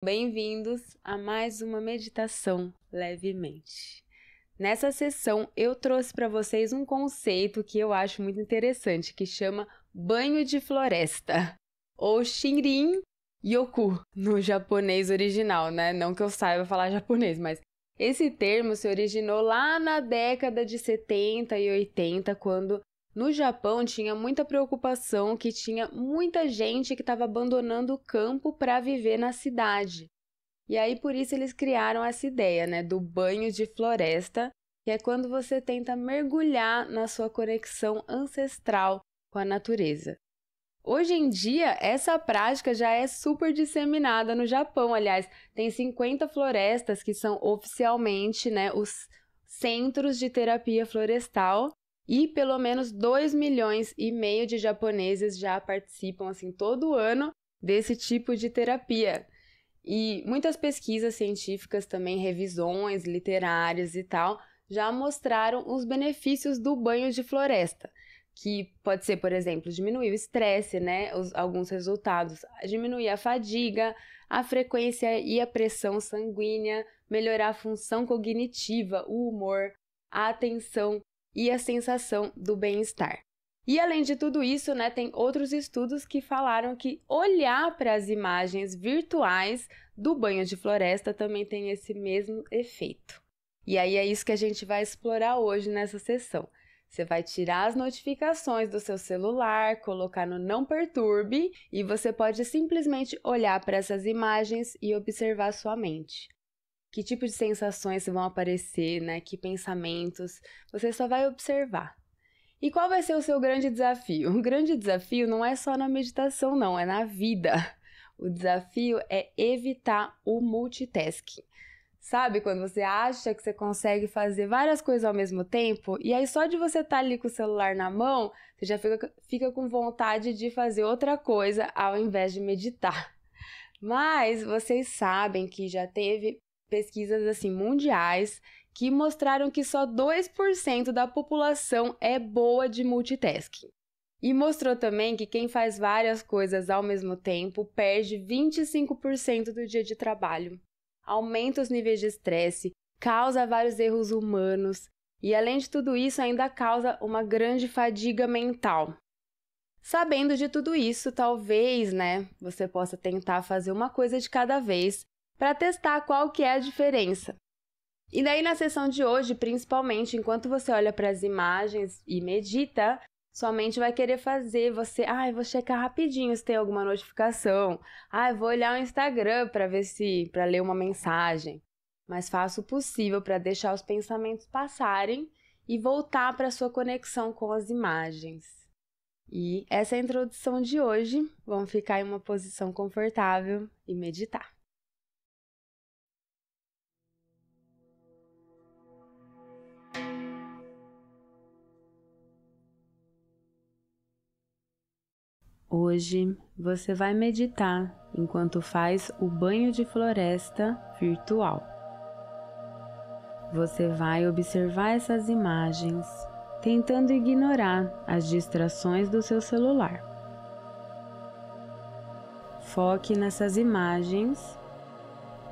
Bem-vindos a mais uma meditação levemente. Nessa sessão eu trouxe para vocês um conceito que eu acho muito interessante, que chama banho de floresta, ou Shinrin-yoku no japonês original, né? Não que eu saiba falar japonês, mas esse termo se originou lá na década de 70 e 80, quando no Japão tinha muita preocupação que tinha muita gente que estava abandonando o campo para viver na cidade. E aí por isso eles criaram essa ideia, né, do banho de floresta, que é quando você tenta mergulhar na sua conexão ancestral com a natureza. Hoje em dia, essa prática já é super disseminada no Japão. Aliás, tem 50 florestas que são oficialmente, né, os centros de terapia florestal. E pelo menos 2,5 milhões de japoneses já participam, assim, todo ano desse tipo de terapia. E muitas pesquisas científicas também, revisões literárias e tal, já mostraram os benefícios do banho de floresta, que pode ser, por exemplo, diminuir o estresse, né? Alguns resultados, diminuir a fadiga, a frequência e a pressão sanguínea, melhorar a função cognitiva, o humor, a atenção e a sensação do bem-estar. E além de tudo isso, né, tem outros estudos que falaram que olhar para as imagens virtuais do banho de floresta também tem esse mesmo efeito. E aí é isso que a gente vai explorar hoje nessa sessão. Você vai tirar as notificações do seu celular, colocar no Não Perturbe e você pode simplesmente olhar para essas imagens e observar sua mente. Que tipo de sensações vão aparecer, né? Que pensamentos? Você só vai observar. E qual vai ser o seu grande desafio? O grande desafio não é só na meditação, não, é na vida. O desafio é evitar o multitasking. Sabe quando você acha que você consegue fazer várias coisas ao mesmo tempo e aí só de você estar ali com o celular na mão, você já fica com vontade de fazer outra coisa ao invés de meditar. Mas vocês sabem que já teve pesquisas assim mundiais que mostraram que só 2% da população é boa de multitasking. E mostrou também que quem faz várias coisas ao mesmo tempo perde 25% do dia de trabalho, aumenta os níveis de estresse, causa vários erros humanos e, além de tudo isso, ainda causa uma grande fadiga mental. Sabendo de tudo isso, talvez, né, você possa tentar fazer uma coisa de cada vez para testar qual que é a diferença. E daí na sessão de hoje, principalmente, enquanto você olha para as imagens e medita, sua mente vai querer fazer você, vou checar rapidinho se tem alguma notificação, vou olhar o Instagram para ler uma mensagem. Mas faça o possível para deixar os pensamentos passarem e voltar para a sua conexão com as imagens. E essa é a introdução de hoje. Vamos ficar em uma posição confortável e meditar. Hoje você vai meditar enquanto faz o banho de floresta virtual. Você vai observar essas imagens, tentando ignorar as distrações do seu celular. Foque nessas imagens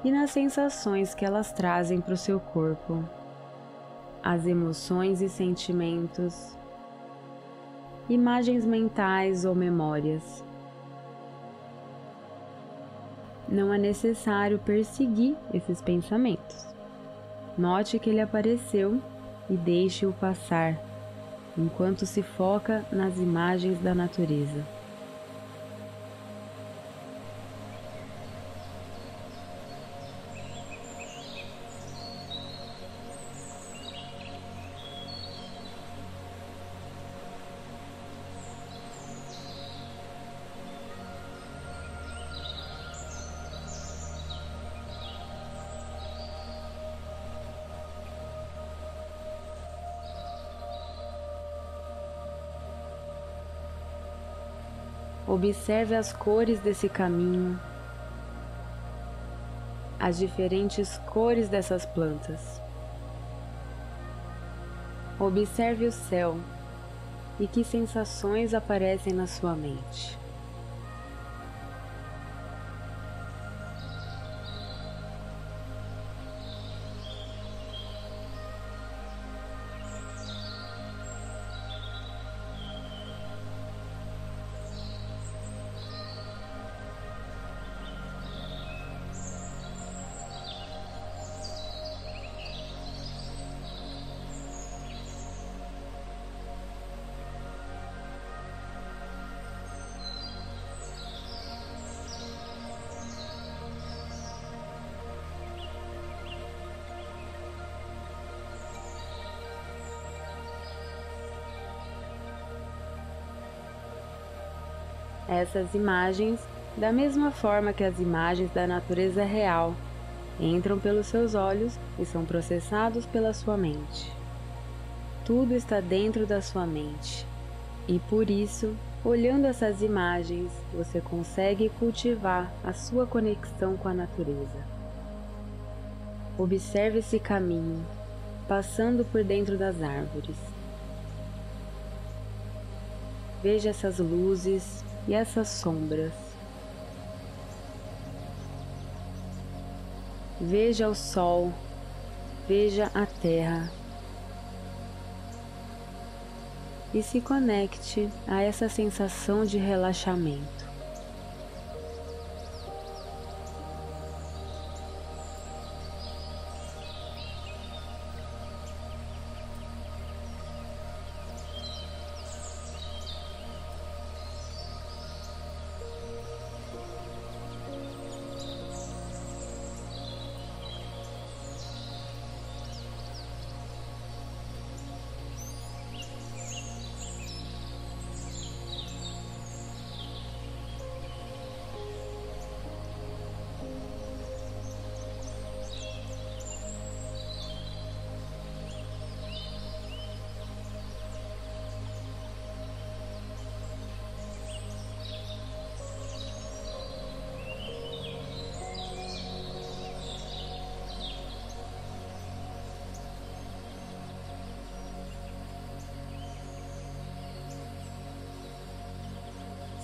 e nas sensações que elas trazem para o seu corpo, as emoções e sentimentos, imagens mentais ou memórias. Não é necessário perseguir esses pensamentos. Note que ele apareceu e deixe-o passar, enquanto se foca nas imagens da natureza. Observe as cores desse caminho, as diferentes cores dessas plantas. Observe o céu e que sensações aparecem na sua mente. Essas imagens, da mesma forma que as imagens da natureza real, entram pelos seus olhos e são processados pela sua mente. Tudo está dentro da sua mente, e por isso, olhando essas imagens, você consegue cultivar a sua conexão com a natureza. Observe esse caminho, passando por dentro das árvores. Veja essas luzes e essas sombras. Veja o sol, veja a terra. E se conecte a essa sensação de relaxamento.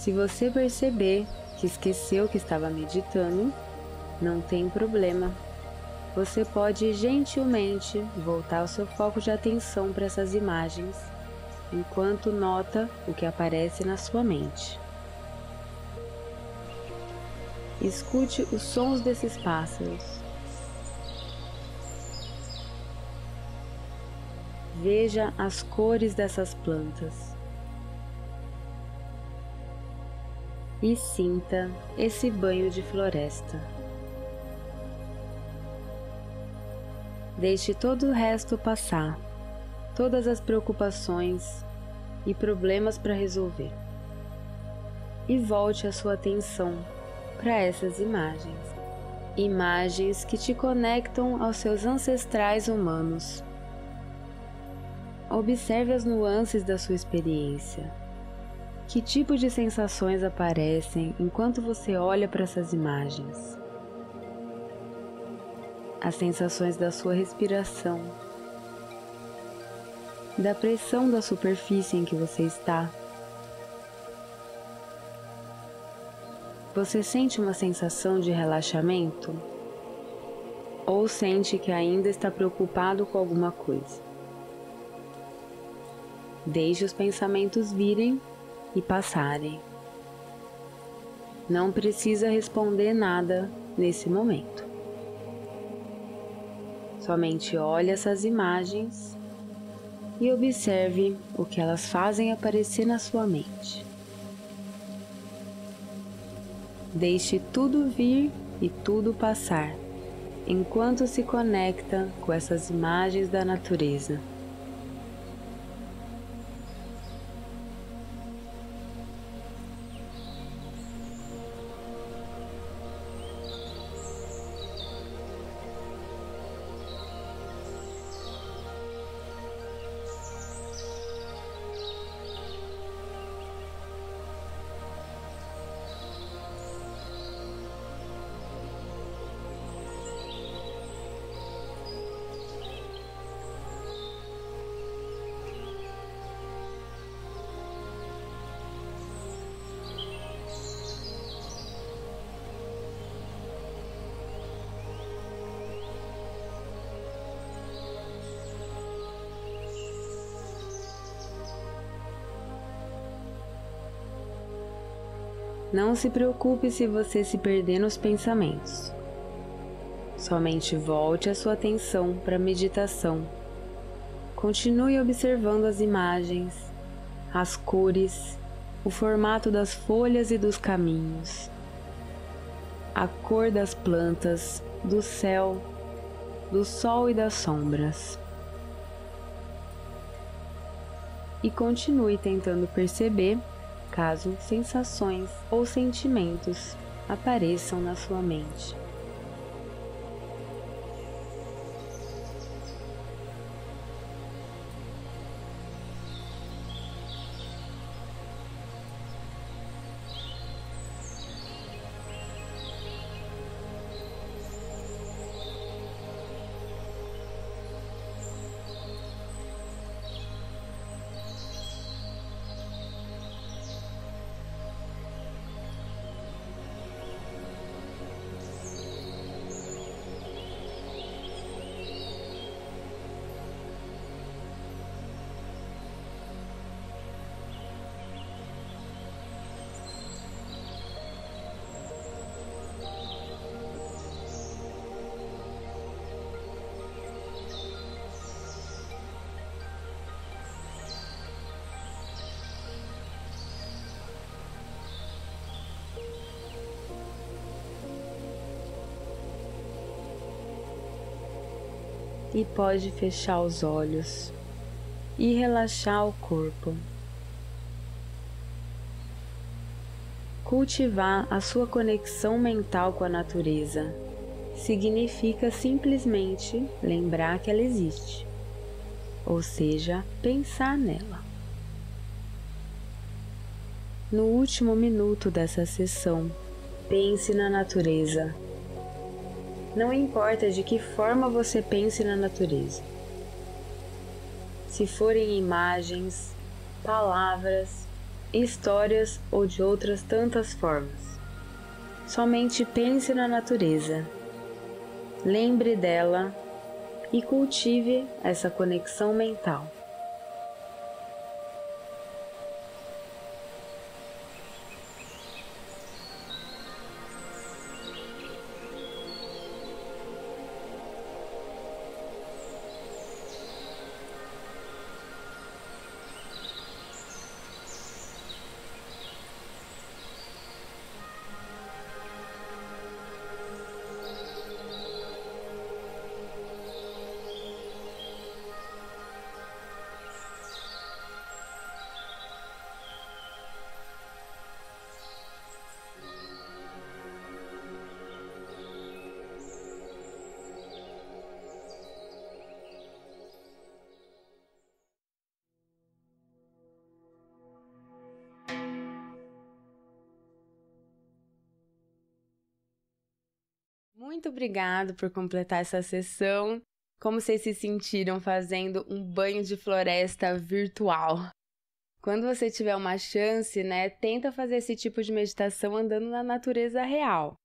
Se você perceber que esqueceu que estava meditando, não tem problema. Você pode gentilmente voltar o seu foco de atenção para essas imagens, enquanto nota o que aparece na sua mente. Escute os sons desses pássaros. Veja as cores dessas plantas. E sinta esse banho de floresta. Deixe todo o resto passar, todas as preocupações e problemas para resolver. E volte a sua atenção para essas imagens. Imagens que te conectam aos seus ancestrais humanos. Observe as nuances da sua experiência. Que tipo de sensações aparecem enquanto você olha para essas imagens? As sensações da sua respiração, da pressão da superfície em que você está. Você sente uma sensação de relaxamento? Ou sente que ainda está preocupado com alguma coisa? Deixe os pensamentos virem e passarem. Não precisa responder nada nesse momento. Somente olhe essas imagens e observe o que elas fazem aparecer na sua mente. Deixe tudo vir e tudo passar, enquanto se conecta com essas imagens da natureza. Não se preocupe se você se perder nos pensamentos. Somente volte a sua atenção para a meditação. Continue observando as imagens, as cores, o formato das folhas e dos caminhos, a cor das plantas, do céu, do sol e das sombras. E continue tentando perceber caso sensações ou sentimentos apareçam na sua mente. E pode fechar os olhos e relaxar o corpo. Cultivar a sua conexão mental com a natureza significa simplesmente lembrar que ela existe, ou seja, pensar nela. No último minuto dessa sessão, pense na natureza. Não importa de que forma você pense na natureza. Se forem imagens, palavras, histórias ou de outras tantas formas. Somente pense na natureza. Lembre dela e cultive essa conexão mental. Muito obrigado por completar essa sessão. Como vocês se sentiram fazendo um banho de floresta virtual? Quando você tiver uma chance, tenta fazer esse tipo de meditação andando na natureza real.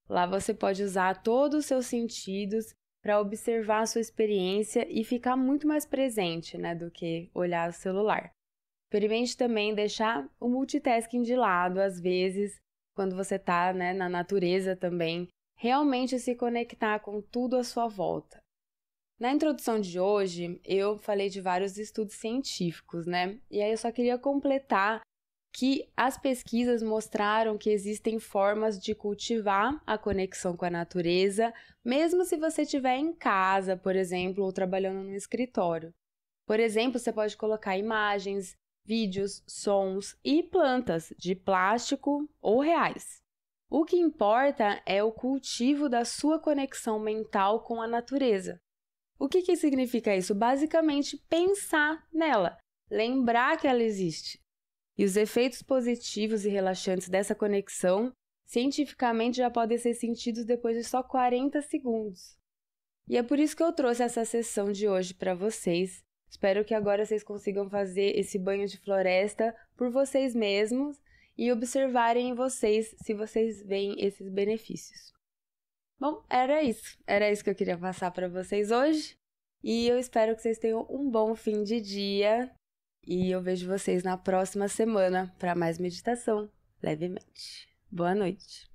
Lá você pode usar todos os seus sentidos para observar a sua experiência e ficar muito mais presente, do que olhar o celular. Experimente também deixar o multitasking de lado, às vezes, quando você está na natureza também, realmente se conectar com tudo à sua volta. Na introdução de hoje, eu falei de vários estudos científicos, E aí eu só queria completar que as pesquisas mostraram que existem formas de cultivar a conexão com a natureza, mesmo se você estiver em casa, por exemplo, ou trabalhando no escritório. Por exemplo, você pode colocar imagens, vídeos, sons e plantas de plástico ou reais. O que importa é o cultivo da sua conexão mental com a natureza. O que significa isso? Basicamente, pensar nela, lembrar que ela existe. E os efeitos positivos e relaxantes dessa conexão, cientificamente, já podem ser sentidos depois de só 40 segundos. E é por isso que eu trouxe essa sessão de hoje para vocês. Espero que agora vocês consigam fazer esse banho de floresta por vocês mesmos e observarem em vocês se vocês veem esses benefícios. Bom, era isso que eu queria passar para vocês hoje e eu espero que vocês tenham um bom fim de dia e eu vejo vocês na próxima semana para mais meditação levemente. Boa noite!